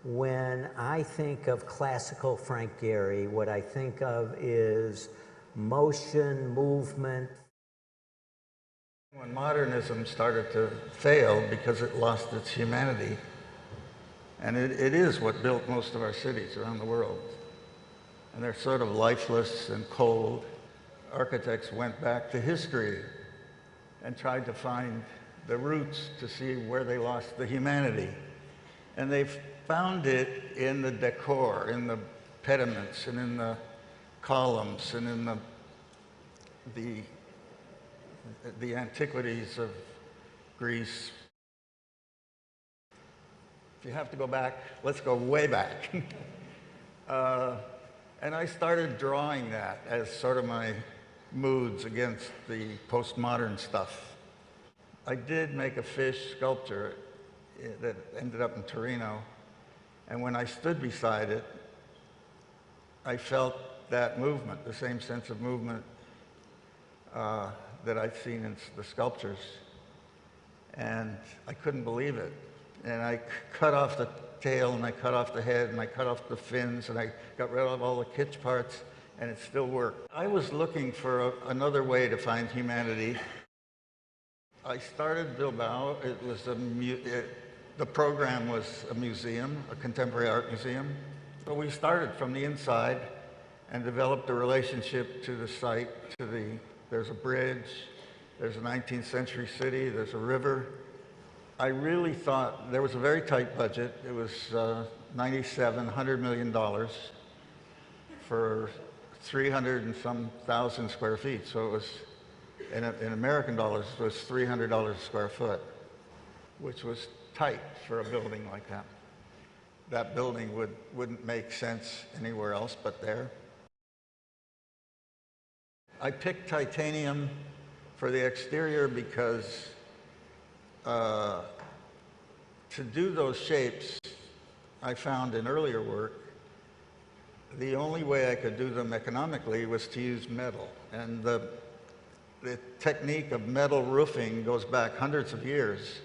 When I think of classical Frank Gehry, what I think of is motion, movement. When modernism started to fail because it lost its humanity, and it is what built most of our cities around the world, and they're sort of lifeless and cold, architects went back to history and tried to find the roots to see where they lost the humanity. And they found it in the decor, in the pediments, and in the columns, and in the antiquities of Greece. If you have to go back, let's go way back. And I started drawing that as sort of my moods against the postmodern stuff. I did make a fish sculpture that ended up in Torino, and when I stood beside it, I felt that movement, the same sense of movement that I'd seen in the sculptures, and I couldn't believe it. And I cut off the tail, and I cut off the head, and I cut off the fins, and I got rid of all the kitsch parts, and it still worked. I was looking for another way to find humanity. I started Bilbao. It was the program was a museum, a contemporary art museum. So we started from the inside and developed a relationship to the site, there's a bridge, there's a 19th century city, there's a river. I really thought there was a very tight budget. It was $100 million for 300 and some thousand square feet. So it was, in American dollars, it was $300 a square foot, which was tight for a building like that. That building wouldn't make sense anywhere else but there. I picked titanium for the exterior because to do those shapes, I found in earlier work, the only way I could do them economically was to use metal. And the technique of metal roofing goes back hundreds of years.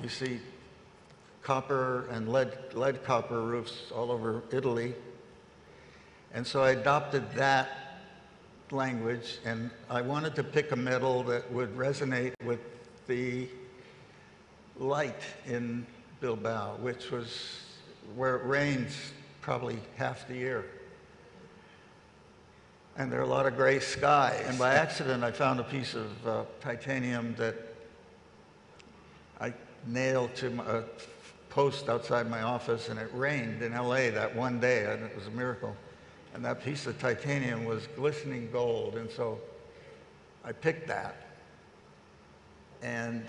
You see copper and lead copper roofs all over Italy. And so I adopted that language, and I wanted to pick a metal that would resonate with the light in Bilbao, which was where it rains probably half the year. And there are a lot of gray sky. And by accident, I found a piece of titanium that I nailed to a post outside my office, and it rained in LA that one day, and it was a miracle. And that piece of titanium was glistening gold, and so I picked that. And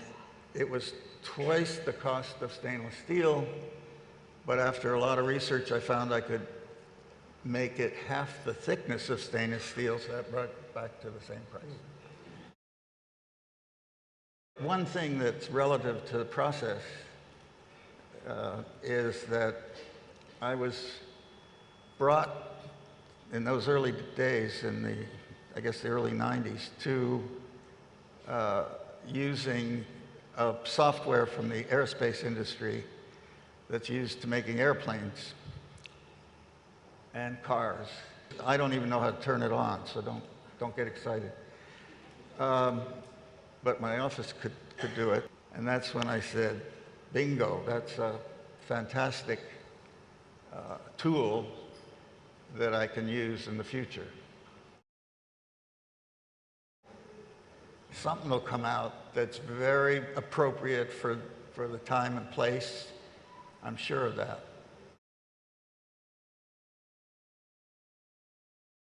it was twice the cost of stainless steel, but after a lot of research, I found I could make it half the thickness of stainless steel, so that brought it back to the same price. One thing that's relative to the process is that I was brought in those early days, I guess the early 90s, to using software from the aerospace industry that's used to making airplanes and cars. I don't even know how to turn it on, so don't get excited. But my office could do it, and that's when I said, bingo, that's a fantastic tool that I can use in the future. Something will come out that's very appropriate for the time and place. I'm sure of that.